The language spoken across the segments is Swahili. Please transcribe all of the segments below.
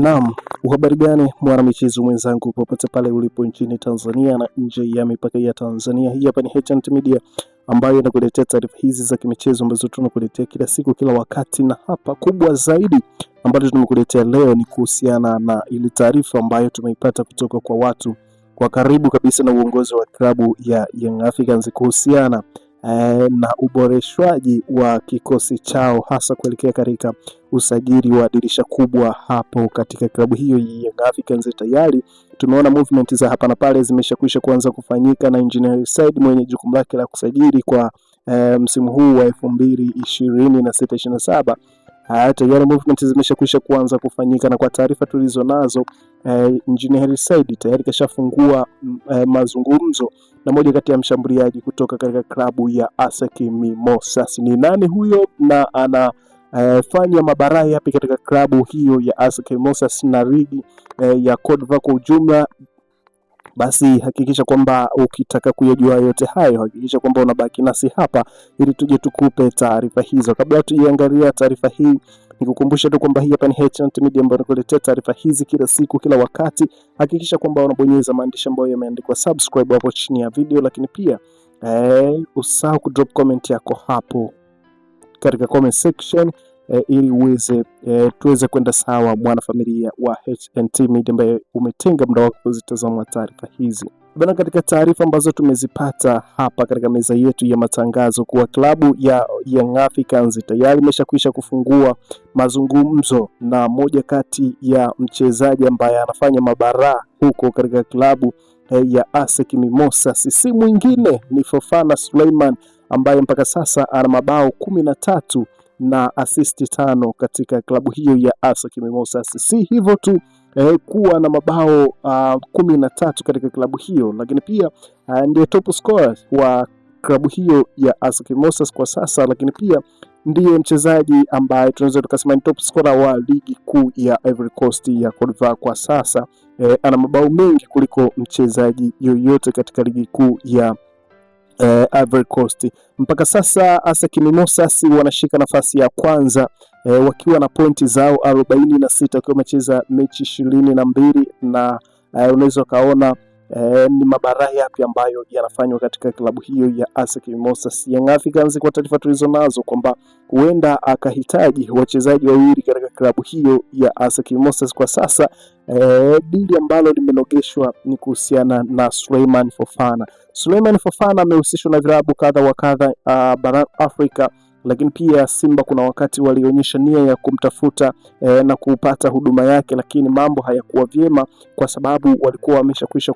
Naam, uhabari gani mwana michezo mwenzangu popote pale ulipo nchini Tanzania na nje ya mipaka ya Tanzania. Hii hapa ni HNT Media ambayo inakuletea taarifa hizi za kimichezo ambazo tunakuletea kila siku kila wakati, na hapa kubwa zaidi ambayo tumekuletea leo ni kuhusiana na ile taarifa ambayo tumeipata kutoka kwa watu kwa karibu kabisa na uongozi wa klabu ya Young Africans kuhusiana na uboreshwaji wa kikosi chao hasa kuelekea katika usajili wa dirisha kubwa hapo katika klabu hiyo ya Young Africans. Tayari tumeona movement za hapa na pale zimeshakwisha kuanza kufanyika na Engineer Said mwenye jukumu lake la kusajili kwa msimu huu wa 2026-27. Tayari movement zimeshakwisha kuanza kufanyika, na kwa taarifa tulizo nazo Engineer Said tayari kashafungua mazungumzo na moja kati ya mshambuliaji kutoka katika klabu ya ASEC Mimosas. Ni nani huyo na ana fanya mabaraa yapi katika klabu hiyo ya ASEC Mimosas na ligi ya Cote d'Ivoire kwa ujumla? Basi hakikisha kwamba ukitaka kuyajua yote hayo, hakikisha kwamba unabaki nasi hapa ili tuje tukupe taarifa hizo. Kabla tujiangalia taarifa hii, nikukumbusha tu kwamba hii hapa ni HNT Media ambayo inakuletea taarifa hizi kila siku kila wakati. Hakikisha kwamba unabonyeza maandishi ambayo yameandikwa subscribe hapo chini ya video, lakini pia usahau ku drop comment yako hapo katika comment section ili tuweze kwenda sawa mwana familia wa HNT Media ambaye umetenga muda wako kuzitazama taarifa hizi. Bana, katika taarifa ambazo tumezipata hapa katika meza yetu ya matangazo kuwa klabu ya Young Africans tayari imeshakwisha kufungua mazungumzo na moja kati ya mchezaji ambaye anafanya mabaraa huko katika klabu ya ASEC Mimosas, si mwingine ni Fofana Suleiman ambaye mpaka sasa ana mabao 13 na assist 5 katika klabu hiyo ya ASEC Mimosas. Si hivyo tu kuwa na mabao 13 katika klabu hiyo, lakini pia ndiye top scorer wa klabu hiyo ya ASEC Mimosas kwa sasa, lakini pia ndiye mchezaji ambaye tunaweza tukasema ni top scorer wa ligi kuu ya Ivory Coast ya Cote d'Ivoire kwa sasa. Ana mabao mengi kuliko mchezaji yoyote katika ligi kuu ya Ivory Coast. Mpaka sasa ASEC Mimosas wanashika nafasi ya kwanza wakiwa na pointi zao 46 wakiwa wamecheza mechi 22, na unaweza kaona ni mabaraa yapi ambayo yanafanywa katika klabu hiyo ya ASEC Mimosas. Young Africans kwa taarifa tulizo nazo kwamba huenda akahitaji wachezaji wawili katika klabu hiyo ya ASEC Mimosas kwa sasa. Dili ambalo limenogeshwa ni kuhusiana na Suleiman Fofana. Suleiman Fofana amehusishwa na vilabu kadha wa kadha barani Afrika, lakini pia Simba kuna wakati walionyesha nia ya kumtafuta na kupata huduma yake, lakini mambo hayakuwa vyema kwa sababu walikuwa wameshakwisha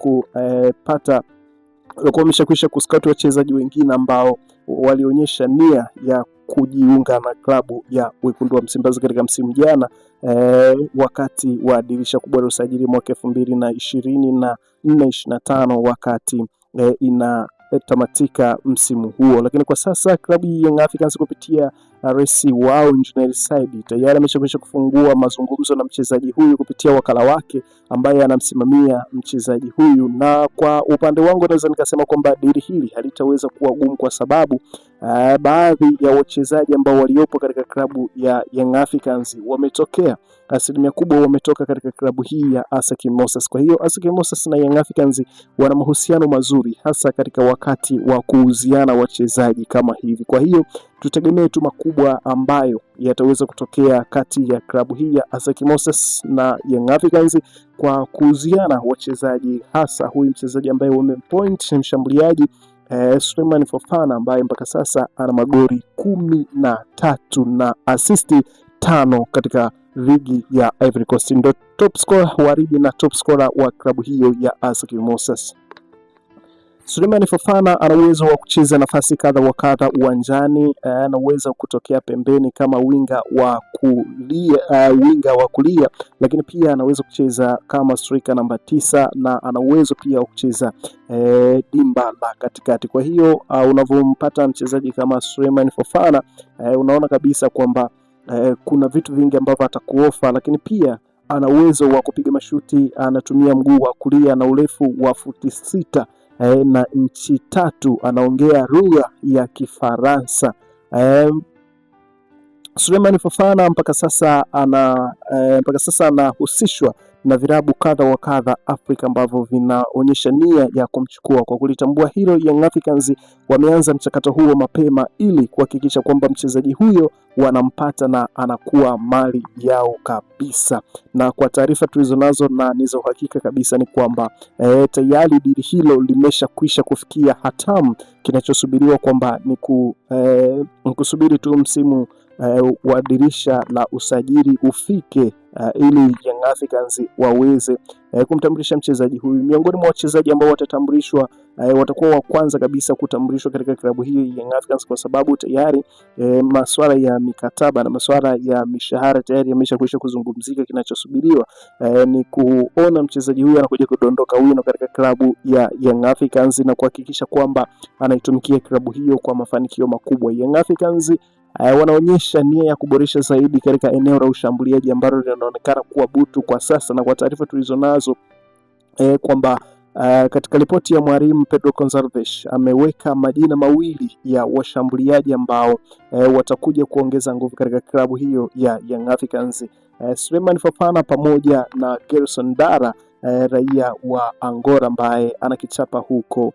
kuscout wachezaji wengine ambao walionyesha nia ya kujiunga na klabu ya Wekundu wa Msimbazi katika msimu jana wakati wa dirisha kubwa la usajili mwaka 2024-25 wakati inatamatika msimu huo. Lakini kwa sasa klabu ya Young Africans kupitia rais wao Engineer Said tayari ameshakwisha kufungua mazungumzo na mchezaji huyu kupitia wakala wake ambaye anamsimamia mchezaji huyu, na kwa upande wangu naweza nikasema kwamba dili hili halitaweza kuwa gumu kwa sababu baadhi ya wachezaji ambao waliopo katika klabu ya Young Africans wametokea, asilimia kubwa wametoka katika klabu hii ya ASEC Mimosas. Kwa hiyo ASEC Mimosas na Young Africans wana mahusiano mazuri hasa katika wakati wa kuuziana wachezaji kama hivi. Kwa hiyo tutegemee tu makubwa ambayo yataweza kutokea kati ya klabu hii ya ASEC Mimosas na Young Africans kwa kuuziana wachezaji, hasa huyu mchezaji ambaye wamempoint mshambuliaji Suleiman Fofana ambaye mpaka sasa ana magoli 13 na assist 5 katika ligi ya Ivory Coast. Ndio top scorer wa ligi na top scorer wa klabu hiyo ya ASEC Mimosas. Suleiman Fofana ana uwezo wa kucheza nafasi kadha wa kadha uwanjani. Ana uwezo kutokea pembeni kama winga wa kulia, lakini pia anaweza kucheza kama striker namba 9, na ana uwezo pia wa kucheza dimba la katikati. Kwa hiyo unavompata mchezaji kama Suleiman Fofana unaona kabisa kwamba kuna vitu vingi ambavyo atakuofa, lakini pia ana uwezo wa kupiga mashuti, anatumia mguu wa kulia na urefu wa futi 6 na inchi 3, anaongea lugha ya Kifaransa. Suleiman Fofana mpaka sasa anahusishwa na virabu kadha wa kadha Afrika ambavyo vinaonyesha nia ya kumchukua. Kwa kulitambua hilo, Young Africans wameanza mchakato huo mapema ili kuhakikisha kwamba mchezaji huyo wanampata na anakuwa mali yao kabisa. Na kwa taarifa tulizonazo na ni za uhakika kabisa ni kwamba tayari dili hilo limeshakwisha kufikia hatamu. Kinachosubiriwa kwamba ni kusubiri tu msimu wa dirisha la usajili ufike ili Young Africans waweze kumtambulisha mchezaji huyu. Miongoni mwa wachezaji ambao watatambulishwa, watakuwa wa kwanza kabisa kutambulishwa katika klabu hii Young Africans, kwa sababu tayari masuala ya mikataba na masuala ya mishahara tayari yameshakwisha kuzungumzika. Kinachosubiriwa ni kuona mchezaji huyu anakuja kudondoka wino katika klabu ya Young Africans na kuhakikisha kwamba anaitumikia klabu hiyo kwa mafanikio makubwa. Young Africans wanaonyesha nia ya kuboresha zaidi katika eneo la ushambuliaji ambalo linaonekana kuwa butu kwa sasa, na kwa taarifa tulizonazo kwamba katika ripoti ya mwalimu Pedro Gonçalves ameweka majina mawili ya washambuliaji ambao watakuja kuongeza nguvu katika klabu hiyo ya Young Africans, Suleiman Fofana pamoja na Gerson Dara, raia wa Angola ambaye anakichapa huko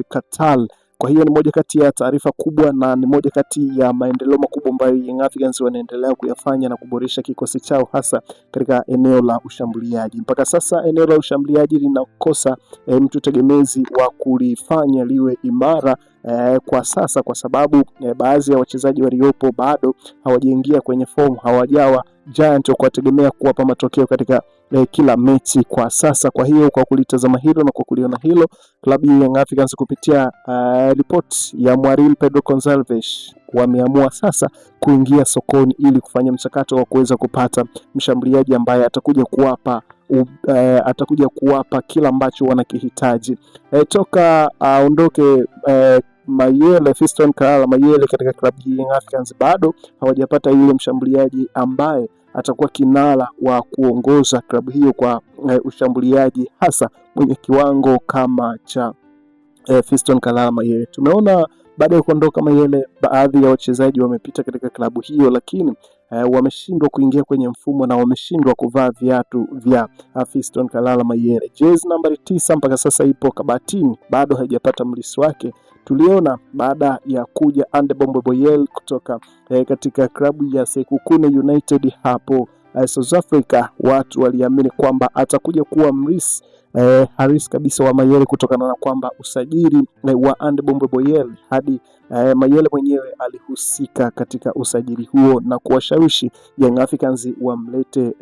Qatar. Kwa hiyo ni moja kati ya taarifa kubwa na ni moja kati ya maendeleo makubwa ambayo Young Africans wanaendelea kuyafanya na kuboresha kikosi chao hasa katika eneo la ushambuliaji. Mpaka sasa eneo la ushambuliaji linakosa mtu tegemezi wa kulifanya liwe imara kwa sasa, kwa sababu baadhi ya wachezaji waliopo bado hawajaingia kwenye fomu, hawajawa giant wa kuwategemea kuwapa matokeo katika kila mechi kwa sasa. Kwa hiyo kwa kulitazama hilo na kwa kuliona hilo, klabu ya Young Africans kupitia report ya mwalimu Pedro Gonçalves wameamua sasa kuingia sokoni ili kufanya mchakato wa kuweza kupata mshambuliaji ambaye atakuja kuwapa kila ambacho wanakihitaji. Toka aondoke Mayele, Fiston Kalala Mayele katika klabu ya Young Africans bado hawajapata yule mshambuliaji ambaye atakuwa kinara wa kuongoza klabu hiyo kwa ushambuliaji hasa mwenye kiwango kama cha Fiston Kalala Mayele. Tumeona baada ya kuondoka Mayele, baadhi ya wachezaji wamepita katika klabu hiyo, lakini wameshindwa kuingia kwenye mfumo na wameshindwa kuvaa viatu vya Fiston Kalala Mayele. Jezi nambari 9 mpaka sasa ipo kabatini, bado haijapata mlisi wake. Tuliona baada ya kuja Ande Bombe Boyel kutoka katika klabu ya Sekhukhune United hapo South Africa, watu waliamini kwamba atakuja kuwa mlisi harisi kabisa wa Mayele kutokana na kwamba usajili wa Ande Bombe Boyel hadi Mayele mwenyewe alihusika katika usajili huo na kuwashawishi Young Africans wamlete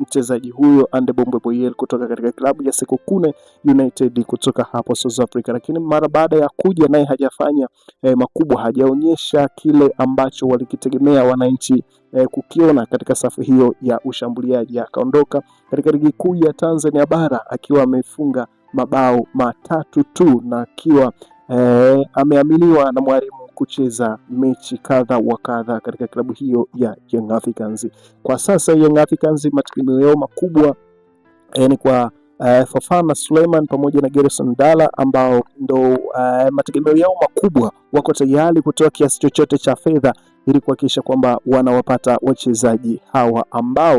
mchezaji huyo Ande Bombe Boyel kutoka katika klabu ya Sekhukhune United kutoka hapo South Africa. Lakini mara baada ya kuja naye hajafanya makubwa, hajaonyesha kile ambacho walikitegemea wananchi kukiona katika safu hiyo ya ushambuliaji. Akaondoka katika ligi kuu ya Tanzania bara akiwa amefunga mabao 3 tu na akiwa ameaminiwa na mwalimu kucheza mechi kadha wa kadha katika klabu hiyo ya Young Africans. Kwa sasa Young Africans mategemeo yao makubwa ni kwa Fofana, Suleiman pamoja na Gerson Dala ambao ndo mategemeo yao makubwa. Wako tayari kutoa kiasi chochote cha fedha ili kuhakikisha kwamba wanawapata wachezaji hawa ambao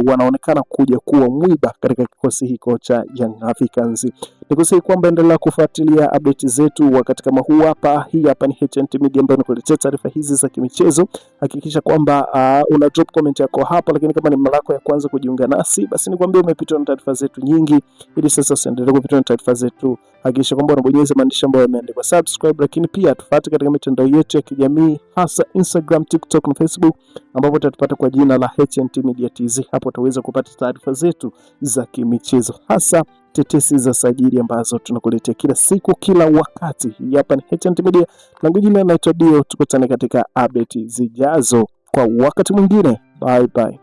wanaonekana kuja kuwa mwiba katika kikosi hiko cha Young Africans. Nikusihi kwamba endelea kufuatilia update zetu wakati kama huu hapa. Hii hapa ni HNT Media ambayo inakuletea taarifa hizi za kimichezo. Hakikisha kwamba una drop comment yako hapa, lakini kama ni mara yako ya kwanza kujiunga nasi, basi nikwambie umepitwa na taarifa zetu nyingi. Ili sasa usiendelee kupitwa na taarifa zetu, hakikisha kwamba unabonyeza maandishi ambayo yameandikwa subscribe, lakini pia tufuate katika mitandao yetu ya kijamii hasa Instagram, TikTok na Facebook ambapo utatupata kwa jina la HNT Media TZ. Hapo utaweza kupata taarifa zetu za kimichezo hasa tetesi za sajili ambazo tunakuletea kila siku kila wakati. Hapa ni HNT Media, langu jina naitwa Dio. Tukutane katika update zijazo kwa wakati mwingine. Bye bye.